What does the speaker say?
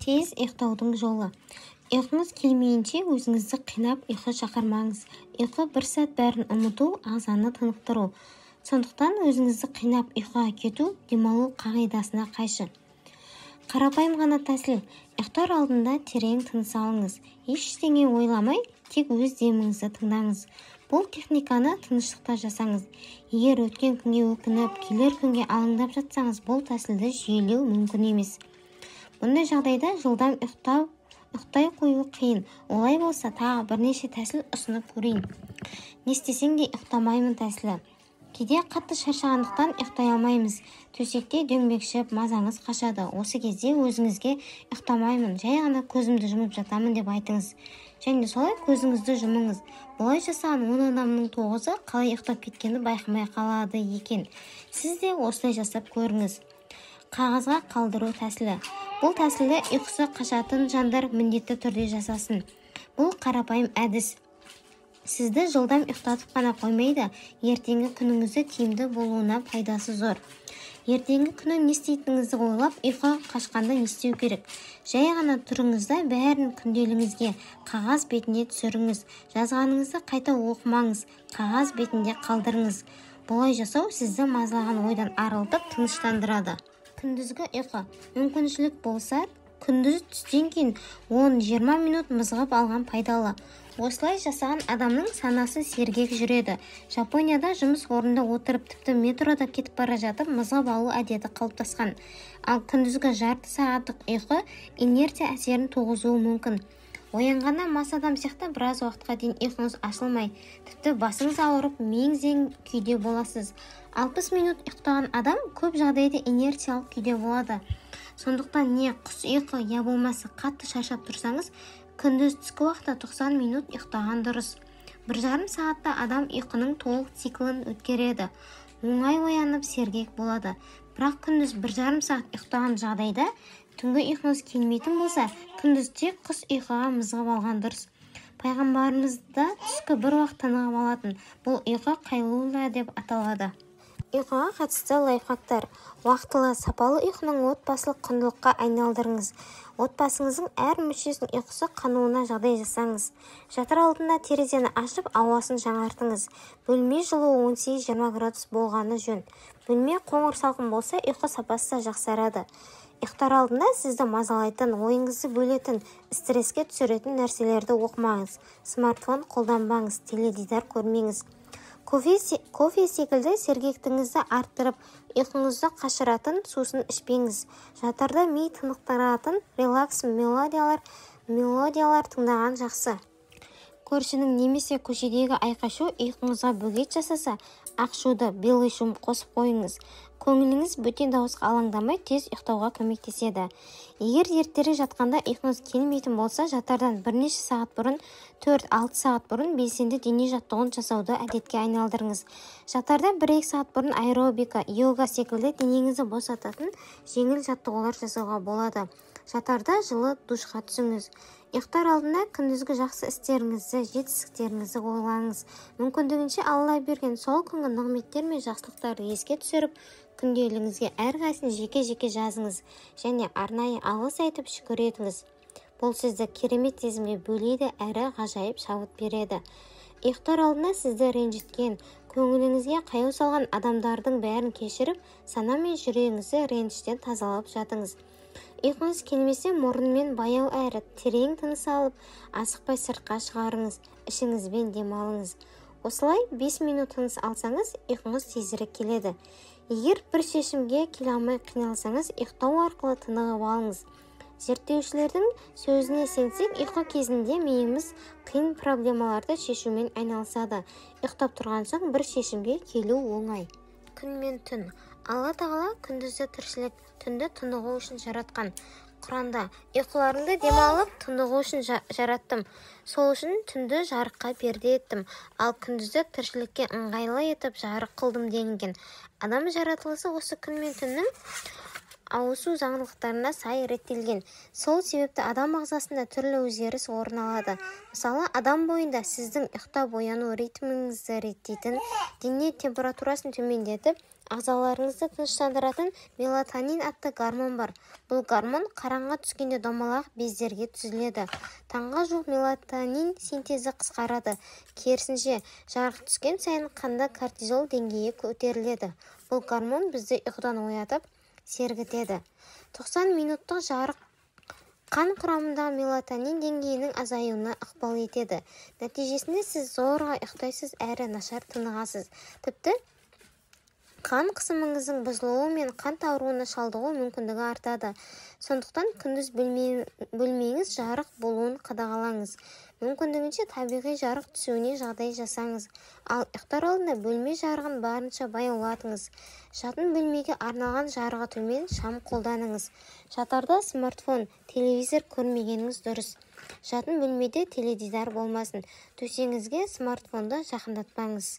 Тез ұйықтаудың жолы. Ұйқыңыз келмейінше өзіңізді қинап ұйқы шақырмаңыз. Ұйқы бір сәт бәрін ұмыту, ағзаны тынықтыру. Сондықтан өзіңізді қинап ұйқыға кету демалу қағидасына қайшы. Қарапайым ғана тәсіл. Ұйықтар алдында терең тыныс алыңыз. Ештеңе ойламай, тек өз деміңізді тыңдаңыз. Бұл техниканы тыныштықта жасаңыз. Егер өткен күнге өкініп, келер күнге алаңдап жатсаңыз, бұл тәсілді жүйелеу мүмкін емес. Бұндай жағдайда жылдам ұйықтай қою қиын. Олай болса, тағы бірнеше тәсіл ұсынып көрейін. Не істесең де ұйықтамаймын тәсілі. Кейде қатты шаршағандықтан ұйықтай алмаймыз. Төсекте дөңбекшіп, мазаңыз қашады. Осы кезде өзіңізге ұйықтамаймын, жай ғана көзімді жұмып жатамын деп айтыңыз. Және солай көзіңізді жұмыңыз. Бұлай жасаған 10 адамның 9-ы қалай ұйықтап кеткені байқамай қалады екен. Сіз де осылай жасап көріңіз. Қағазға қалдыру тәсілі. Бұл тәсілді ұйқысы қашатын жандар міндетті түрде жасасын. Бұл қарапайым әдіс. Сізді жылдам ұйықтатып қана қоймайды, ертеңгі күніңізді тиімді болуына пайдасы зор. Ертеңгі күні не істейтініңізді ойлап, ұйқы қашқанда не істеу керек? Жай ғана тұрыңызда бәрін күнделігіңізге қағаз бетіне түсіріңіз. Жазғаныңызды қайта оқымаңыз, қағаз бетінде қалдырыңыз. Бұлай жасау сізді мазалаған ойдан арылтып тыныштандырады. Күндізгі ұйқы. Мүмкіншілік болса, күндіз түстен кейін 10-20 минут мызғып алған пайдалы. Осылай жасаған адамның санасы сергек жүреді. Жапонияда жұмыс орнында отырып, тіпті метрода кетіп бара жатып, мызғып алу әдеті қалыптасқан. Ал күндізгі жарты сағаттық ұйқы инерция әсерін туғызуы мүмкін. Оянғанда мас адам сияқты біраз уақытқа дейін ұйқыңыз ашылмай, тіпті басыңыз ауырып, мең-зең күйде боласыз. 60 минут ұйықтаған адам көп жағдайда инерциялық күйде болады. Сондықтан не құс ұйқы, я болмаса қатты шаршап тұрсаңыз, күндіз түскі уақытта 90 минут ұйықтаған дұрыс. 1,5 сағатта адам ұйқының толық циклін өткереді. Оңай оянып сергек болады. Бірақ күндіз 1,5 сағат ұйықтаған жағдайда түнгі ұйқыңыз келмейтін болса, күндіз тек құс ұйқыға мызғып алған дұрыс. Пайғамбарымызда түскі бір уақыт тынығып алатын. Бұл ұйқы қайлула деп аталады. Ұйқыға қатысты лайфхактар. Уақытылы, сапалы ұйқының отбасылық құндылыққа айналдырыңыз. Отбасыңыздың әр мүшесінің ұйқысы қануына жағдай жасаңыз. Жатар алдында терезені ашып, ауасын жаңартыңыз. Бөлме жылуы 18-20 градус болғаны жөн. Бөлме қоңыр салқын болса, ұйқы сапасы да жақсарады. Ұйықтар алдында сізді мазалайтын, ойыңызды бөлетін, стресске түсіретін нәрселерді оқымаңыз. Смартфон қолданбаңыз, теледидар көрмеңіз. Кофе секілді сергектігіңізді арттырып, ұйқыңызды қашыратын сусын ішпеңіз. Жатарда ми тынықтыратын релакс мелодиялар тыңдаған жақсы. Көршінің немесе көшедегі айқашу ұйқыңызға бөгет жасаса, ақшуды, белый шум қосып қойыңыз. Көңіліңіз бөтен дауысқа алаңдамай тез ұйықтауға көмектеседі. Егер ертерек жатқанда ұйқыңыз келмейтін болса, жатардан бірнеше сағат бұрын, 4-6 сағат бұрын белсенді дене жаттығуын жасауды әдетке айналдырыңыз. Жатарда 1-2 сағат бұрын аэробика, йога секілді денеңізді босататын жеңіл жаттығулар жасауға болады. Жатарда жылы душқа түсіңіз. Ұйықтар алдында күндізгі жақсы істеріңізді, жетістіктеріңізді ойлаңыз. Мүмкіндігінше Алла берген сол күнгі нығметтер мен жақсылықтарды еске түсіріп, күнделігіңізге әрқайсысын жеке-жеке жазыңыз және арнайы алғыс айтып шүкір етіңіз. Бұл сізді керемет сезімге бөлейді әрі ғажайып шабыт береді. Ұйықтар алдында сізді ренжіткен, көңіліңізге қаяу салған адамдардың бәрін кешіріп, сана мен жүрегіңізді реніштен тазалап жатыңыз. Ұйқыңыз келмесе, мұрынмен баяу әрі терең тыныс алып, асықпай сыртқа шығарыңыз, ішіңізбен демалыңыз. Осылай 5 минут тыныс алсаңыз, ұйқыңыз тезірек келеді. Егер бір шешімге келе алмай қиналсаңыз, ұйықтау арқылы тынығып алыңыз. Зерттеушілердің сөзіне сенсек, ұйқы кезінде миымыз қиын проблемаларды шешумен айналысады. Ұйықтап тұрған соң бір шешімге келу оңай. Күн мен түн. Алла тағала күндізді тіршілік, түнді тынығу үшін жаратқан. Құранда ұйқыларыңды демалып тынығу үшін жараттым. Сол үшін түнді жарыққа перде еттім, ал күндізді тіршілікке ыңғайлы етіп жарық қылдым делінген. Адам жаратылысы осы күн мен түннің ауысу заңдылықтарына сай реттелген. Сол себепті адам ағзасында түрлі өзгеріс орын алады. Мысалы, адам бойында сіздің ұйықтап ояну ритміңізді реттейтін, дене температурасын төмендетіп, ағзаларыңызды тыныштандыратын мелатонин атты гормон бар. Бұл гормон қараңға түскенде домалақ бездерге түзіледі. Таңға жуық мелатонин синтезі қысқарады. Керісінше, жарық түскен сайын қанда кортизол деңгейі көтеріледі. Бұл гормон бізді ұйқыдан оятып, сергітеді. 90 минуттық жарық қан құрамындағы мелатонин деңгейінің азаюына ықпал етеді. Нәтижесінде сіз зорға ұйықтайсыз әрі нашар тынығасыз. Тіпті қан қысымыңыздың бұзылуы мен қант ауруына шалдығу мүмкіндігі артады. Сондықтан күндіз бөлмеңіз жарық болуын қадағалаңыз. Мүмкіндігінше табиғи жарық түсуіне жағдай жасаңыз. Ал ұйықтар алдында бөлме жарығын барынша баяулатыңыз. Жатын бөлмеге арналған жарығы төмен шам қолданыңыз. Жатарда смартфон, телевизор көрмегеніңіз дұрыс. Жатын бөлмеде теледидар болмасын. Төсеңізге смартфонды жақындатпаңыз.